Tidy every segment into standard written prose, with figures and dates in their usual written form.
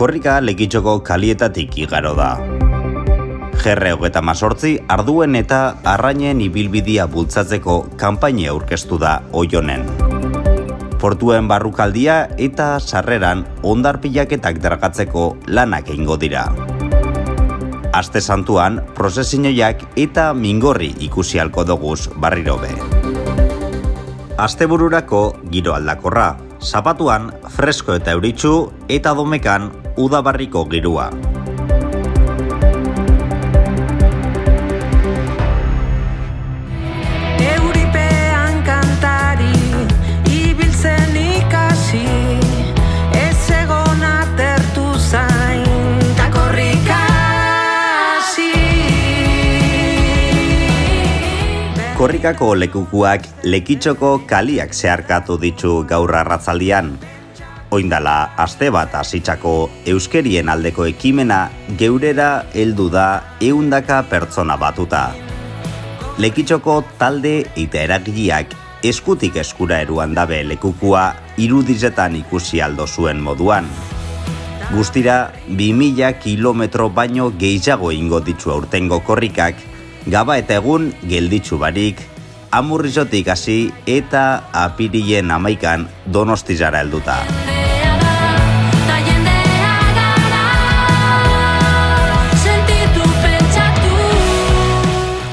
Korrika Lekitxoko kalietatik igaro da. G28 arduen eta arrainen ibilbidia bultzatzeko kanpaina aurkeztu da Oionen. Portuen barrukaldia eta sarreran hondarpilaketak dragatzeko lanak egingo dira. Aste santuan prozesioak eta mingorri ikusi ahalko doguz barriro be. Astebururako giro aldakorra, zapatuan fresko eta euritsu eta domekan udabarriko girua. Korrikako lekukuak Lekitxoko kaliak zeharkatu ditu gaur arratzaldian. Oindala aste bat hasitzako euskerien aldeko ekimena geurera heldu da 100 pertsona batuta. Lekitxoko talde eta eragileak eskutik eskura eruan dabe lekukua irudizetan ikusi aldo zuen moduan. Guztira 2000 kilometro baino gehiago ingo ditu aurtengo korrikak, gaba eta egun gelditzu barik, Amurrizotik hasi eta apirilen 11 Donostizara helduta.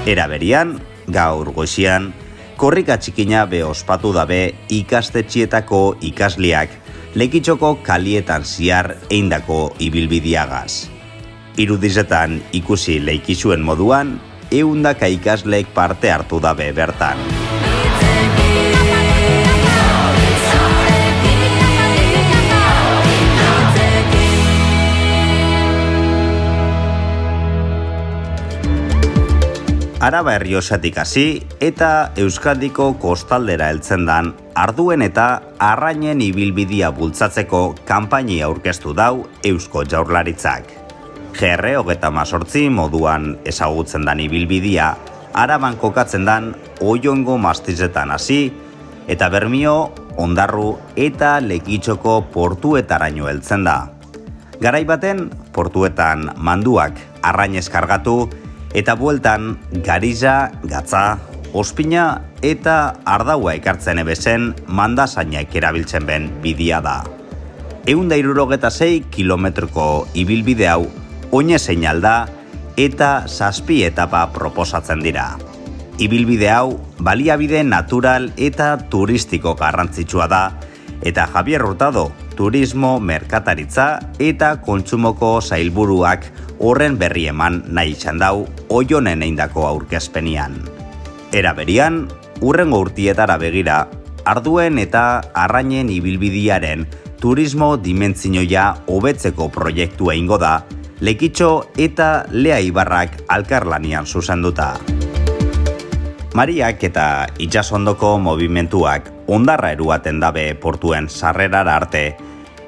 Era berian, gaur goizian, korrika txikina be ospatu dabe ikastetxietako ikasleak Lekitxoko kalietan ziar eindako ibilbidiagaz. Irudizetan ikusi leikizuen moduan, 100 ikasleek parte hartu dabe bertan. Araba Errioxatik hasi eta Euskadiko kostaldera heltzen dan arduen eta arrainen ibilbidia bultzatzeko kanpaina aurkeztu dau Eusko Jaurlaritzak. G28 moduan ezagutzen dan ibilbidia, Araban kokatzen dan Oiongo mastizetan hasi, eta Bermio, Ondarru eta Lekitxoko portuetaraino heltzen da. Garai baten, portuetan manduak arrainez kargatu, eta bueltan Gariza, Gatza, Ospina eta Ardaua ekartzen ebezen mandazainak erabiltzen ben bidia da. 166 kilometroko ibilbide hau oine seinal da eta 7 etapa proposatzen dira. Ibilbide hau baliabide natural eta turistiko garrantzitsua da eta Javier Hurtado turismo, merkataritza eta kontsumoko sailburuak horren berri eman nahi izan dau Oionen eindako aurkezpenian. Era berian, hurrengo urtietara begira, arduen eta arrainen ibilbidiaren turismo dimentzioia hobetzeko proiektua ingo da, Lekitxo eta Lea Ibarrak alkarlanian zuzenduta. Mariak eta itsasondoko movimentuak hondarra eruaten dabe portuen sarrerara arte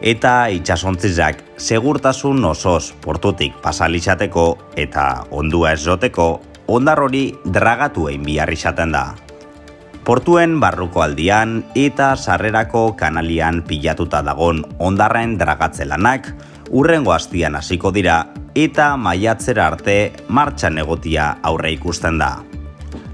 eta itsasontzizak segurtasun osoz portutik pasalizateko eta ondua ez joteko hondar hori dragatu egin behar izaten da. Portuen barruko aldian eta sarrerako kanalian pilatuta dagon hondarren dragatze lanak hurrengo astian hasiko dira eta maiatzera arte martxan egotia aurre ikusten da.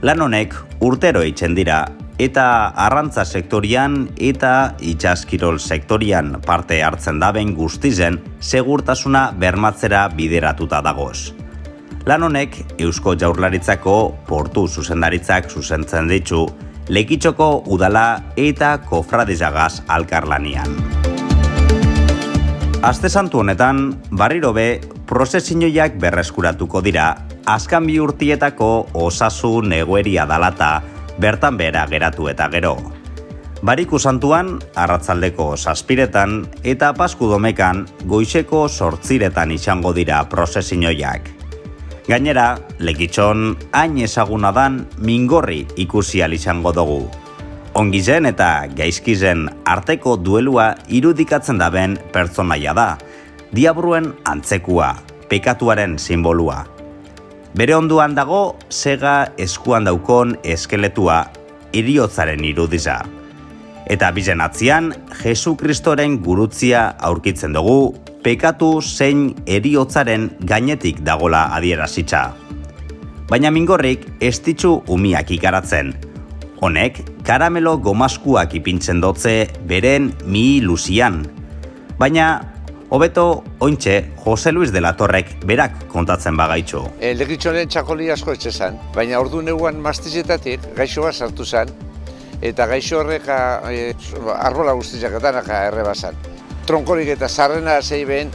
Lan honek urtero eitzen dira eta arrantza sektorian eta itsaskirol sektorian parte hartzen daben guztizen segurtasuna bermatzera bideratuta dagoz. Lan honek Eusko Jaurlaritzako portu zuzendaritzak zuzentzen ditu Lekitxoko udala eta kofradizagaz alkarlanian. Aste santu honetan, barriro be, prozesioak berreskuratuko dira, azkan 2 urtietako osasun egoeria dalata bertan behera geratu eta gero. Bariku santuan, arratzaldeko 7 eta Pasku domekan goizeko 8 izango dira prozesioak. Gainera, Lekitxon hain ezaguna dan mingorri ikusi ahal izango dugu. Ongizen eta gaizkizen arteko duelua irudikatzen daben pertsonaia da, diabruen antzekua, pekatuaren sinbolua. Bere onduan dago sega eskuan daukon eskeletua, heriotzaren irudiza. Eta bizen atzian, Jesu Kristoren gurutzia aurkitzen dugu, pekatu zein heriotzaren gainetik dagola adierazitza. Baina Mingorrik ez ditzu umiak ikaratzen. Honek karamelo gomaskuak ipintzen dotze beren mi luzian. Baina hobeto ointxe Jose Luis de la Torrek berak kontatzen bagaitxo. Legitxonen txakoli asko etxezan, baina ordu neuan mastizetatik gaixoa sartu zan, eta gaixo horrek arbola guztiak etanak errebazan. Tronkorik eta zarrena zeiben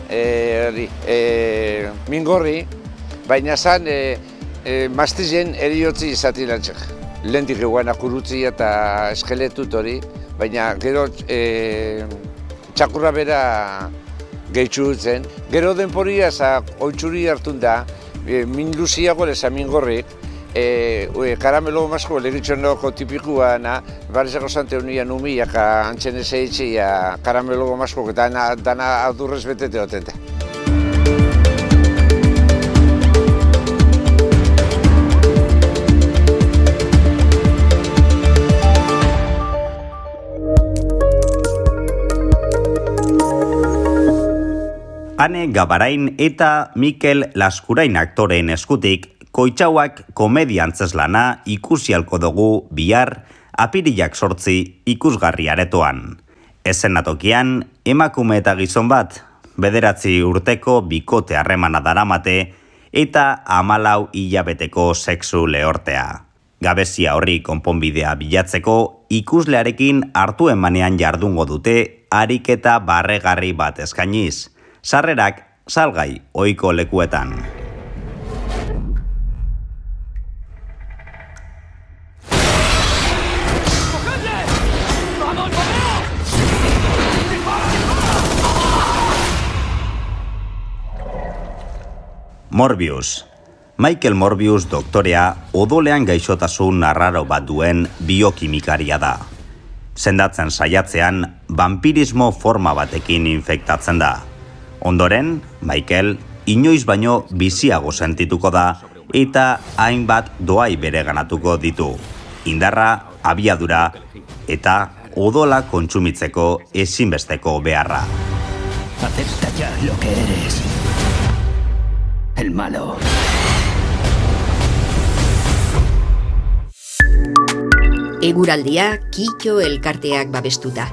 Mingorri, baina zan mastizen eriotzi izatilantxek. Lentik eguan akurutzi eta eskeletut hori, baina gero txakurra bera gehitxu dutzen. Gero denporia oitxuri hartun da, min luziago leza Mingorrik, karamelo masko legitxonoko tipikua na, barizako zante unian umiak antxen ezeitxia karamelo masko dana adurrez betete otente. Ane Gabarain eta Mikel Laskurain aktoreen eskutik Koitxauak komedia antzeslana ikusi halko dugu bihar apirilak 8 ikusgarri aretoan. Eszenatokian emakume eta gizon bat 9 urteko bikote harremana daramate eta 14 hilabeteko sexu lehortea. Gabezia horri konponbidea bilatzeko ikuslearekin hartu emanean jardungo dute ariketa barregarri bat eskainiz. Sarrerak salgai ohiko lekuetan. Morbius. Michael Morbius doktorea odolean gaixotasun arraro bat duen biokimikaria da. Sendatzen saiatzean vampirismo forma batekin infektatzen da. Ondoren, Michael inoiz baino biziago sentituko da eta hainbat doai bereganatuko ditu. Indarra, abiadura eta odola kontsumitzeko ezinbesteko beharra. Acepta ya lo que eres. El malo. Eguraldia Kitxo elkarteak babestuta.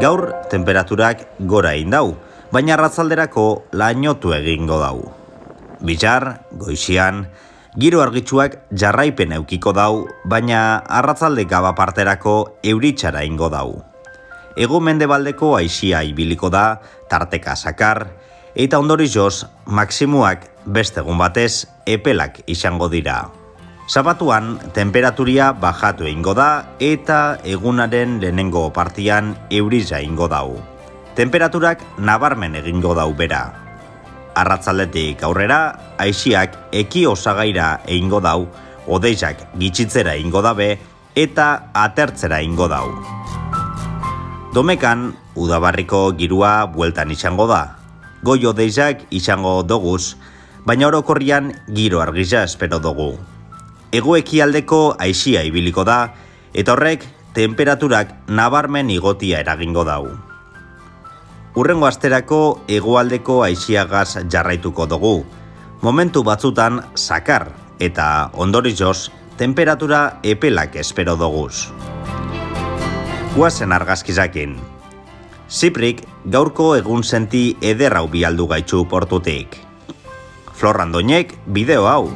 Gaur temperaturak gora egin dau, baina arratzalderako lainotu egingo dau. Bilar, goizian, giro argitsuak jarraipen eukiko dau, baina arratzalde gaba parterako euritxara ingo dau. Hego mendebaldeko haizia ibiliko da, tarteka sakar, eta ondorioz maksimuak beste egun batez epelak izango dira. Sabatuan, temperaturia bajatu egingo da eta egunaren lehenengo partian euriza egingo dau. Temperaturak nabarmen egingo dau bera. Arratzaldetik aurrera, haiziak eki osagaira egingo dau, odeizak gitxitzera egingo dabe eta atertzera egingo dau. Domekan, udabarriko girua bueltan izango da. Goi odeizak izango doguz, baina orokorrian giro argiza espero dugu. Hego-ekialdeko haizia ibiliko da, eta horrek temperaturak nabarmen igotia eragingo dau. Hurrengo asterako hegoaldeko haiziagaz jarraituko dugu. Momentu batzutan sakar eta ondorioz temperatura epelak espero doguz. Guazen argazkizakin. Ziprik gaurko egun senti ederrau bialdu gaitxu portutik. Florrandoinek bideo hau.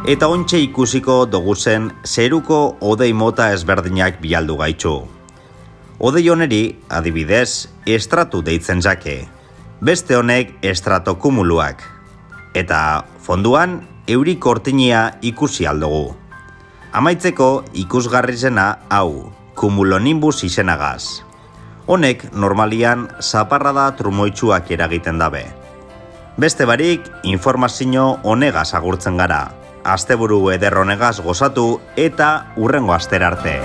Eta ontxe ikusiko doguzen zeruko odei mota ezberdinak bialdu gaitxu. Odei honeri, adibidez, estratu deitzen zake. Beste honek estratokumuluak. Eta fonduan euri kortinia ikusi aldugu. Amaitzeko ikusgarrizena hau, cumulonimbus izenagaz. Honek normalian zaparrada trumoitsuak eragiten dabe. Beste barik, informazio honegaz agurtzen gara. Asteburu eder honegaz gozatu eta hurrengo astera arte.